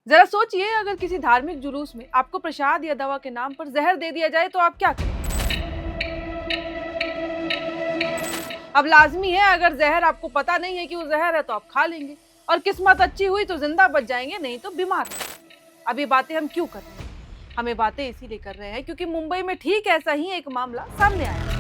जरा सोचिए, अगर किसी धार्मिक जुलूस में आपको प्रसाद या दवा के नाम पर जहर दे दिया जाए तो आप क्या करें? अब लाजमी है, अगर जहर आपको पता नहीं है कि वो जहर है तो आप खा लेंगे, और किस्मत अच्छी हुई तो जिंदा बच जाएंगे, नहीं तो बीमार हो जाएंगे। अब ये बातें हम क्यों कर रहे हैं? हम ये बातें इसीलिए कर रहे हैं क्योंकि मुंबई में ठीक ऐसा ही एक मामला सामने आया है।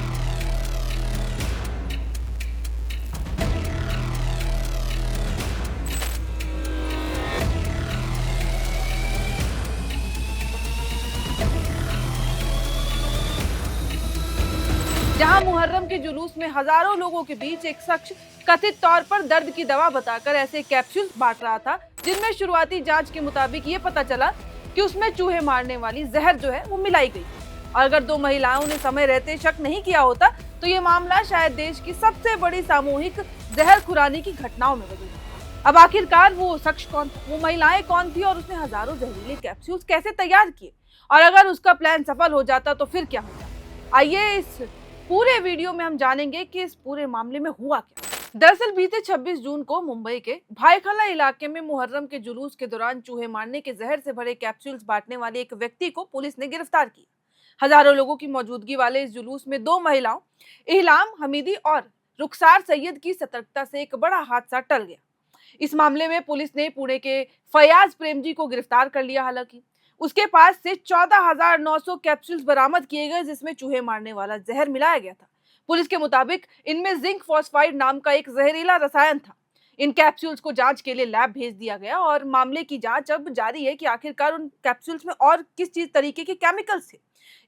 जहां मुहर्रम के जुलूस में हजारों लोगों के बीच एक शख्स कथित तौर पर दर्द की दवा बताकर ऐसे कैप्सूल्स बांट रहा था जिनमें शुरुआती जांच के मुताबिक ये पता चला कि उसमें चूहे मारने वाली जहर जो है वो मिलाई गई। और अगर दो महिलाओं ने समय रहते शक नहीं किया होता तो ये मामला शायद देश की सबसे बड़ी सामूहिक जहर खुरानी की घटनाओं में बदल जाता। अब आखिरकार वो शख्स कौन था, वो महिलाएं कौन थी, और उसने हजारों जहरीले कैप्सूल्स कैसे तैयार किए, और अगर उसका प्लान सफल हो जाता तो फिर क्या होता? आइए इस पूरे वीडियो में हम जानेंगे कि इस पूरे मामले में हुआ क्या। दरअसल बीते 26 जून को मुंबई के भायखला इलाके में मुहर्रम के जुलूस के दौरान चूहे मारने के जहर से भरे कैप्सूल्स बांटने वाले एक व्यक्ति को पुलिस ने गिरफ्तार किया। हजारों लोगों की मौजूदगी वाले इस जुलूस में दो महिलाओं इहलाम हमीदी और रुखसार सैयद की सतर्कता से एक बड़ा हादसा टल गया। इस मामले में पुलिस ने पुणे के फयाज प्रेमजी को गिरफ्तार कर लिया। हालांकि उसके पास से 14,900 कैप्सूल्स बरामद किए गए जिसमें चूहे मारने वाला जहर मिलाया गया था। पुलिस के मुताबिक इनमें जिंक फॉस्फाइड नाम का एक जहरीला रसायन था। इन कैप्सूल्स को जांच के लिए लैब भेज दिया गया और मामले की जांच अब जारी है कि आखिरकार उन कैप्सूल्स में और किस चीज तरीके के केमिकल्स थे।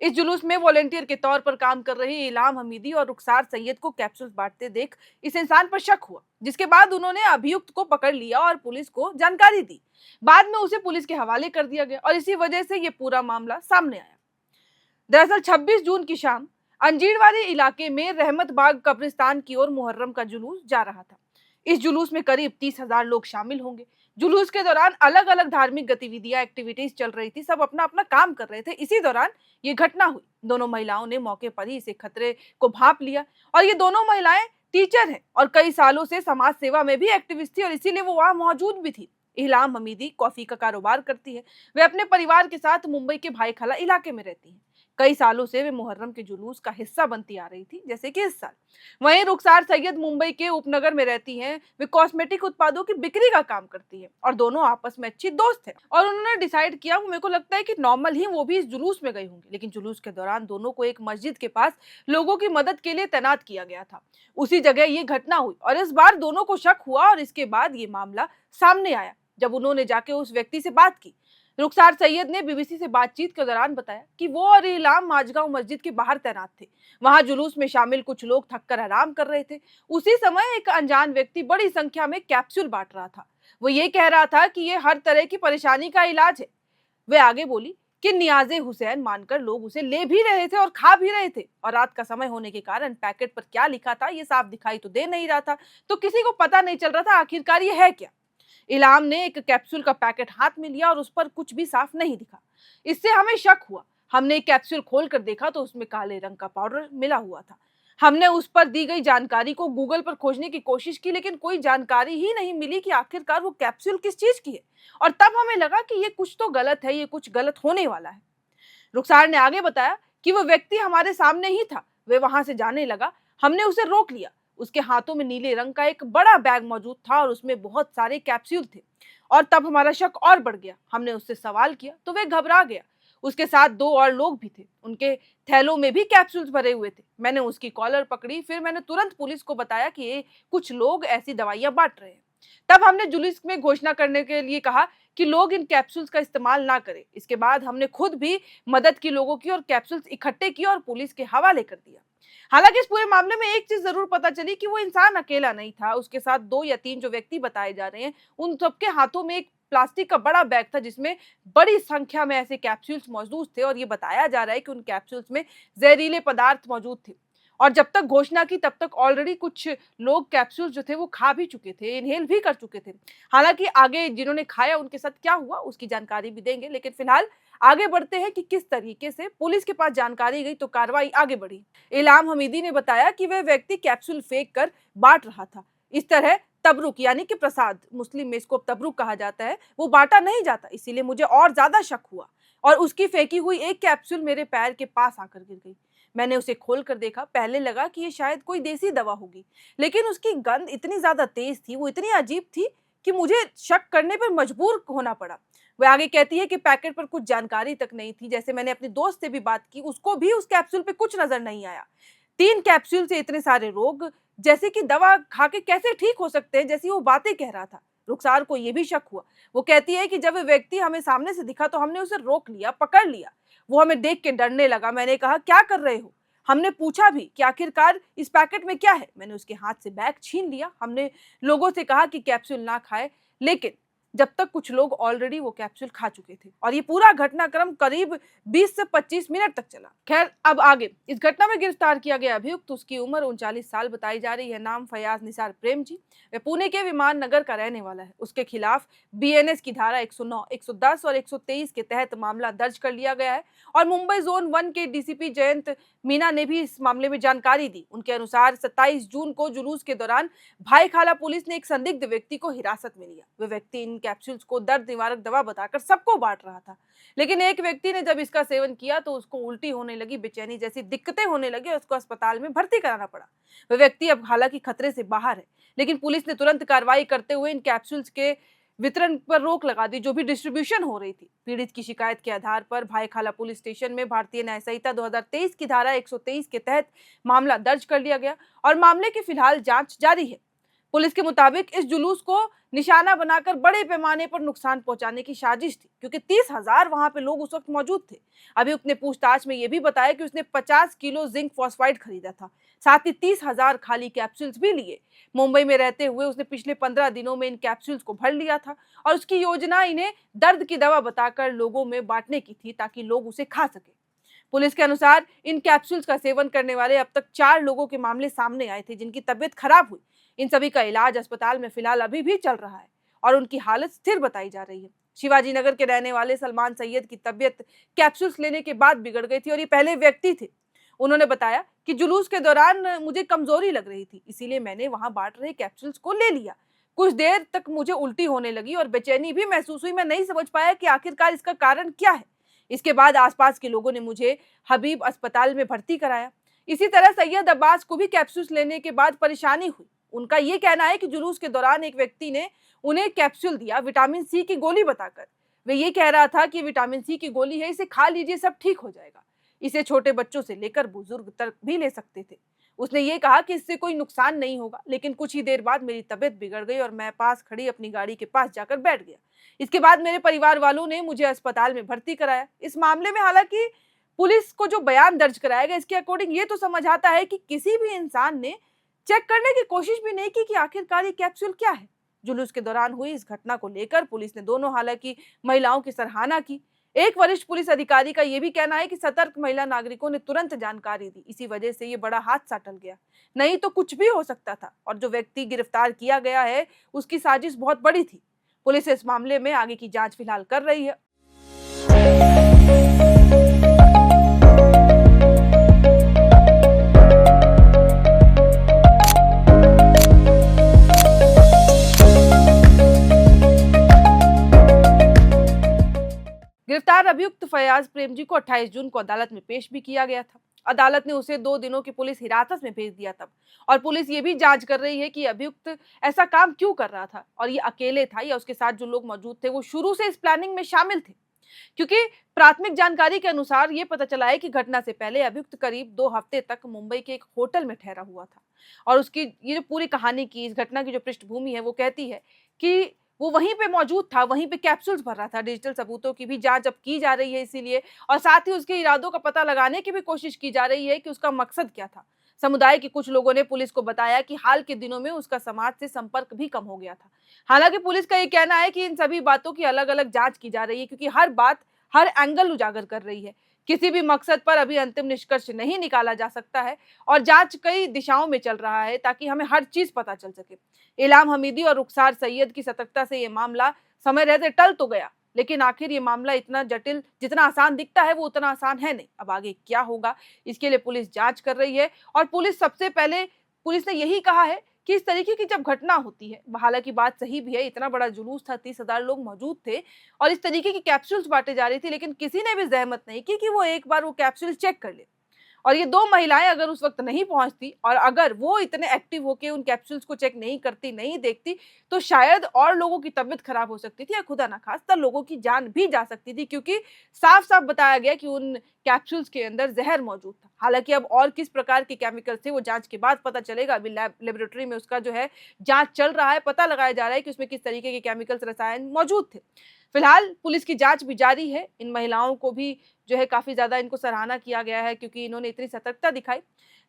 इस जुलूस में वॉलेंटियर के तौर पर काम कर रहे इलाम हमीदी और रुखसार सैयद को कैप्सूल्स बांटते देख इस इंसान पर शक हुआ, जिसके बाद उन्होंने अभियुक्त को पकड़ लिया और पुलिस को जानकारी दी। बाद में उसे पुलिस के हवाले कर दिया गया और इसी वजह से ये पूरा मामला सामने आया। दरअसल 26 जून की शाम अंजीरवाड़ी इलाके में रहमत बाग कब्रिस्तान की ओर मुहर्रम का जुलूस जा रहा था। इस जुलूस में करीब 30,000 लोग शामिल होंगे। जुलूस के दौरान अलग अलग धार्मिक गतिविधियां एक्टिविटीज चल रही थी, सब अपना अपना काम कर रहे थे। इसी दौरान ये घटना हुई। दोनों महिलाओं ने मौके पर ही इसे खतरे को भांप लिया, और ये दोनों महिलाएं टीचर हैं और कई सालों से समाज सेवा में भी एक्टिविस्ट थी और इसीलिए वो वहां मौजूद भी थी। इहलाम हमीदी कॉफी का कारोबार करती है। वे अपने परिवार के साथ मुंबई के भाईखला इलाके में रहती हैं। कई सालों से वे मुहर्रम के जुलूस का हिस्सा बनती आ रही थी, जैसे कि इस साल। वहीं रुखसार सैयद मुंबई के उपनगर में रहती हैं। वे कॉस्मेटिक उत्पादों की बिक्री का काम करती है और दोनों आपस में अच्छी दोस्त हैं। और उन्होंने डिसाइड किया, मेरे को लगता है कि नॉर्मल ही वो भी इस जुलूस में गई होंगी, लेकिन जुलूस के दौरान दोनों को एक मस्जिद के पास लोगों की मदद के लिए तैनात किया गया था। उसी जगह ये घटना हुई और इस बार दोनों को शक हुआ और इसके बाद ये मामला सामने आया जब उन्होंने जाके उस व्यक्ति से बात की। रुखसार सैयद ने बीबीसी से बातचीत के दौरान बताया कि वो और इलाम माजगांव मस्जिद के बाहर तैनात थे। वहां जुलूस में शामिल कुछ लोग थककर आराम कर रहे थे। उसी समय एक अनजान व्यक्ति बड़ी संख्या में कैप्सूल बांट रहा था। वो ये कह रहा था कि ये हर तरह की परेशानी का इलाज है। वे आगे बोली कि नियाज़े हुसैन मानकर लोग उसे ले भी रहे थे और खा भी रहे थे, और रात का समय होने के कारण पैकेट पर क्या लिखा था ये साफ दिखाई तो दे नहीं रहा था, तो किसी को पता नहीं चल रहा था आखिरकार ये है क्या। इलाम ने एक कैप्सूल का पैकेट हाथ में लिया और उस पर कुछ भी साफ नहीं दिखा। इससे हमें शक हुआ। हमने एक कैप्सूल खोलकर देखा तो उसमें काले रंग का पाउडर मिला हुआ था। हमने उस पर दी गई जानकारी को गूगल पर खोजने की कोशिश की, लेकिन कोई जानकारी ही नहीं मिली कि आखिरकार वो कैप्सूल किस चीज की है। और तब हमें लगा कि ये कुछ तो गलत है, ये कुछ गलत होने वाला है। रुखसार ने आगे बताया कि वो व्यक्ति हमारे सामने ही था। वे वहां से जाने लगा। हमने उसे रोक लिया। उसके हाथों में नीले रंग का एक बड़ा बैग मौजूद था और उसमें बहुत सारे कैप्सूल थे, और तब हमारा शक और बढ़ गया। हमने उससे सवाल किया तो वे घबरा गया। उसके साथ दो और लोग भी थे, उनके थैलों में भी कैप्सूल्स भरे हुए थे। मैंने उसकी कॉलर पकड़ी, फिर मैंने तुरंत पुलिस को बताया कि ये कुछ लोग ऐसी दवाइयां बांट रहे हैं। तब हमने जुलूस में घोषणा करने के लिए कहा कि लोग इन कैप्सूल्स का इस्तेमाल ना करें। इसके बाद हमने खुद भी मदद की लोगों की और कैप्सूल्स इकट्ठे किए और पुलिस के हवाले कर दिया। हालांकि इस पूरे मामले में एक चीज जरूर पता चली कि वो इंसान अकेला नहीं था। उसके साथ 2 या 3 जो व्यक्ति बताए जा रहे हैं, उन सबके हाथों में एक प्लास्टिक का बड़ा बैग था जिसमें बड़ी संख्या में ऐसे कैप्सूल्स मौजूद थे, और ये बताया जा रहा है कि उन कैप्सूल्स में जहरीले पदार्थ मौजूद थे। और जब तक घोषणा की तब तक ऑलरेडी कुछ लोग कैप्सूल्स जो थे वो खा भी चुके थे, इनहेल भी कर चुके थे। हालांकि आगे जिन्होंने खाया उनके साथ क्या हुआ उसकी जानकारी भी देंगे, लेकिन फिलहाल आगे बढ़ते हैं कि किस तरीके से पुलिस के पास जानकारी गई तो कार्रवाई आगे बढ़ी। इलाम हमीदी ने बताया कि वह व्यक्ति कैप्सूल फेंक कर बांट रहा था। इस तरह तबरुक यानी कि प्रसाद, मुस्लिम में इसको तबरुक कहा जाता है, वो बांटा नहीं जाता। इसीलिए मुझे और ज्यादा शक हुआ और उसकी फेंकी हुई एक कैप्सूल मेरे पैर के पास आकर गिर गई। मैंने उसे खोल कर देखा। पहले लगा कि ये शायद कोई देसी दवा होगी, लेकिन उसकी गंध इतनी ज्यादा तेज थी, वो इतनी अजीब थी कि मुझे शक करने पर मजबूर होना पड़ा। वह आगे कहती है कि पैकेट पर कुछ जानकारी तक नहीं थी। जैसे मैंने अपनी दोस्त से भी बात की, उसको भी उस कैप्सूल पे कुछ नजर नहीं आया। 3 कैप्सूल से इतने सारे रोग, जैसे कि दवा खा के कैसे ठीक हो सकते हैं, जैसी वो बातें कह रहा था। रुखसार को ये भी शक हुआ। वो कहती है कि जब वो व्यक्ति हमें सामने से दिखा तो हमने उसे रोक लिया, पकड़ लिया। वो हमें देख के डरने लगा। मैंने कहा, क्या कर रहे हो? हमने पूछा भी कि आखिरकार इस पैकेट में क्या है। मैंने उसके हाथ से बैग छीन लिया। हमने लोगों से कहा कि कैप्सूल ना खाए, लेकिन जब तक कुछ लोग ऑलरेडी वो कैप्सूल खा चुके थे। और ये पूरा घटनाक्रम करीब 20 से 25 मिनट तक चला। खैर, अब आगे इस घटना में गिरफ्तार किया गया अभियुक्त, उसकी उम्र 39 साल बताई जा रही है। नाम फयाज निसार प्रेम जी। वह पुणे के विमान नगर का रहने वाला है। उसके खिलाफ बीएनएस की धारा 109, 110 और 123 के तहत मामला दर्ज कर लिया गया है। और मुंबई जोन 1 के डीसीपी जयंत मीना ने भी इस मामले में जानकारी दी। उनके अनुसार 27 जून को जुलूस के दौरान भाईखाला पुलिस ने एक संदिग्ध व्यक्ति को हिरासत में लिया। वह व्यक्ति इन कैप्सूल्स को दर्द निवारक दवा बताकर सबको बांट रहा था, लेकिन एक व्यक्ति ने जब इसका सेवन किया तो उसको उल्टी होने लगी, बेचैनी जैसी दिक्कतें होने लगी और उसको अस्पताल में भर्ती कराना पड़ा। वह व्यक्ति अब हालांकि खतरे से बाहर है, लेकिन पुलिस ने तुरंत कार्रवाई करते हुए इन कैप्सूल्स के वितरण पर रोक लगा दी, जो भी डिस्ट्रीब्यूशन हो रही थी। पीड़ित की शिकायत के आधार पर भाईखाला पुलिस स्टेशन में भारतीय न्याय संहिता 2023 की धारा 123 के तहत मामला दर्ज कर लिया गया और मामले की फिलहाल जांच जारी है। पुलिस के मुताबिक इस जुलूस को निशाना बनाकर बड़े पैमाने पर नुकसान पहुंचाने की साजिश थी, क्योंकि 30,000 वहां पे लोग उस वक्त मौजूद थे। अभियुक्त ने पूछताछ में यह भी बताया कि उसने 50 किलो जिंक फॉस्फाइड खरीदा था, साथ ही 30,000 खाली कैप्सूल्स भी लिए। मुंबई में रहते हुए उसने पिछले 15 दिनों में इन कैप्सूल्स को भर लिया था और उसकी योजना इन्हें दर्द की दवा बताकर लोगों में बांटने की थी, ताकि लोग उसे खा सके। पुलिस के अनुसार इन कैप्सूल्स का सेवन करने वाले अब तक 4 लोगों के मामले सामने आए थे, जिनकी तबीयत खराब हुई। इन सभी का इलाज अस्पताल में फिलहाल अभी भी चल रहा है और उनकी हालत स्थिर बताई जा रही है। शिवाजी नगर के रहने वाले सलमान सैयद की तबीयत कैप्सूल्स लेने के बाद बिगड़ गई थी और ये पहले व्यक्ति थे। उन्होंने बताया कि जुलूस के दौरान मुझे कमजोरी लग रही थी, इसीलिए मैंने वहां बांट रहे कैप्सूल्स को ले लिया। कुछ देर तक मुझे उल्टी होने लगी और बेचैनी भी महसूस हुई। मैं नहीं समझ पाया कि आखिरकार इसका कारण क्या है। इसके बाद आसपास के लोगों ने मुझे हबीब अस्पताल में भर्ती कराया। इसी तरह सैयद अब्बास को भी कैप्सूल्स लेने के बाद परेशानी हुई। उनका ये कहना है कि जुलूस के दौरान एक व्यक्ति ने उन्हें कैप्सूल दिया, विटामिन सी की गोली बताकर। वे ये कह रहा था कि विटामिन सी की गोली है, इसे खा लीजिए, सब ठीक हो जाएगा। इसे छोटे बच्चों से लेकर बुजुर्ग तक भी ले सकते थे। उसने ये कहा कि इससे कोई नुकसान नहीं होगा, लेकिन कुछ ही देर बाद मेरी तबीयत बिगड़ गई और मैं पास खड़ी अपनी गाड़ी के पास जाकर बैठ गया। इसके बाद मेरे परिवार वालों ने मुझे अस्पताल में भर्ती कराया। इस मामले में हालांकि पुलिस को जो बयान दर्ज कराया गया, इसके अकॉर्डिंग ये तो समझ आता है कि किसी भी इंसान ने चेक करने की कोशिश भी नहीं की कि आखिरकार ये कैप्सूल क्या है। जुलूस के दौरान हुई इस घटना को लेकर पुलिस ने दोनों हालांकि महिलाओं की सराहना की। एक वरिष्ठ पुलिस अधिकारी का यह भी कहना है कि सतर्क महिला नागरिकों ने तुरंत जानकारी दी, इसी वजह से ये बड़ा हादसा टल गया, नहीं तो कुछ भी हो सकता था। और जो व्यक्ति गिरफ्तार किया गया है, उसकी साजिश बहुत बड़ी थी। पुलिस इस मामले में आगे की जांच फिलहाल कर रही है। गिरफ्तार अभियुक्त फयाज प्रेम जी को 28 जून को अदालत में पेश भी किया गया था। अदालत ने उसे 2 दिनों की पुलिस हिरासत में भेज दिया था और पुलिस ये भी जांच कर रही है कि अभियुक्त ऐसा काम क्यों कर रहा था और ये अकेले था या उसके साथ जो लोग मौजूद थे वो शुरू से इस प्लानिंग में शामिल थे। क्योंकि प्राथमिक जानकारी के अनुसार ये पता चला है कि घटना से पहले अभियुक्त करीब 2 हफ्ते तक मुंबई के एक होटल में ठहरा हुआ था और उसकी ये जो पूरी कहानी की, इस घटना की जो पृष्ठभूमि है, वो कहती है कि वो वहीं पे मौजूद था, वहीं पे कैप्सूल्स भर रहा था। डिजिटल सबूतों की भी जांच अब की जा रही है इसीलिए, और साथ ही उसके इरादों का पता लगाने की भी कोशिश की जा रही है कि उसका मकसद क्या था। समुदाय के कुछ लोगों ने पुलिस को बताया कि हाल के दिनों में उसका समाज से संपर्क भी कम हो गया था। हालांकि पुलिस का ये कहना है कि इन सभी बातों की अलग अलग जांच की जा रही है, क्योंकि हर बात हर एंगल उजागर कर रही है। किसी भी मकसद पर अभी अंतिम निष्कर्ष नहीं निकाला जा सकता है और जांच कई दिशाओं में चल रहा है ताकि हमें हर चीज पता चल सके। इल्हाम हमीदी और रुखसार सैयद की सतर्कता से ये मामला समय रहते टल तो गया, लेकिन आखिर ये मामला इतना जटिल, जितना आसान दिखता है वो उतना आसान है नहीं। अब आगे क्या होगा, इसके लिए पुलिस जांच कर रही है और पुलिस ने यही कहा है कि कि इस तरीके की जब घटना होती है, हालांकि बात सही भी है, इतना बड़ा जुलूस था, 30,000 लोग मौजूद थे और इस तरीके की कैप्सूल्स बांटे जा रही थी, लेकिन किसी ने भी जहमत नहीं की कि वो एक बार वो कैप्सूल चेक कर ले। और ये 2 महिलाएं अगर उस वक्त नहीं पहुंचती और अगर वो इतने एक्टिव होके उन कैप्सूल्स को चेक नहीं करती, नहीं देखती, तो शायद और लोगों की तबीयत खराब हो सकती थी या खुदा ना खास्ता लोगों की जान भी जा सकती थी, क्योंकि साफ-साफ बताया गया कि उन कैप्सूल्स के अंदर जहर मौजूद था। हालांकि अब और किस प्रकार के केमिकल थे वो जांच के बाद पता चलेगा। अभी लेबोरेटरी में उसका जो है जांच चल रहा है, पता लगाया जा रहा है कि उसमें किस तरीके के केमिकल्स, रसायन मौजूद थे। फिलहाल पुलिस की जांच भी जारी है। इन महिलाओं को भी जो है काफी ज्यादा इनको सराहना किया गया है क्योंकि इन्होंने इतनी सतर्कता दिखाई।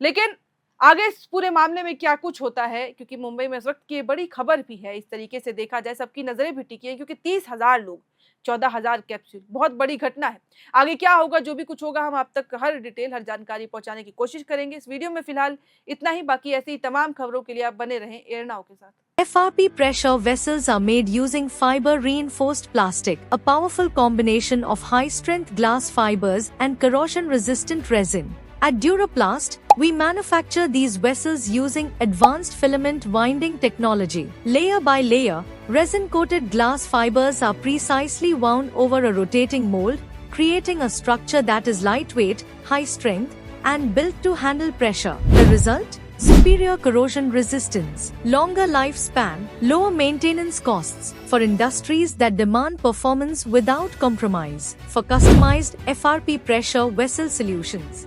लेकिन आगे इस पूरे मामले में क्या कुछ होता है, क्योंकि मुंबई में इस वक्त की बड़ी खबर भी है, इस तरीके से देखा जाए सबकी नजरें भी टिकी हैं क्योंकि 30,000 लोग, 14,000 कैप्सूल, बहुत बड़ी घटना है। आगे क्या होगा, जो भी कुछ होगा, हम आप तक हर डिटेल, हर जानकारी पहुंचाने की कोशिश करेंगे। इस वीडियो में फिलहाल इतना ही। बाकी ऐसी तमाम खबरों के लिए आप बने रहें एयर नाउ के साथ। FRP pressure vessels are made using fiber reinforced plastic, a powerful combination of high strength glass fibers and corrosion resistant resin. At Duraplast, we manufacture these vessels using advanced filament winding technology. Layer by layer, resin coated glass fibers are precisely wound over a rotating mold, creating a structure that is lightweight, high strength, and built to handle pressure. The result? Superior corrosion resistance, longer lifespan, lower maintenance costs for industries that demand performance without compromise. For customized FRP pressure vessel solutions,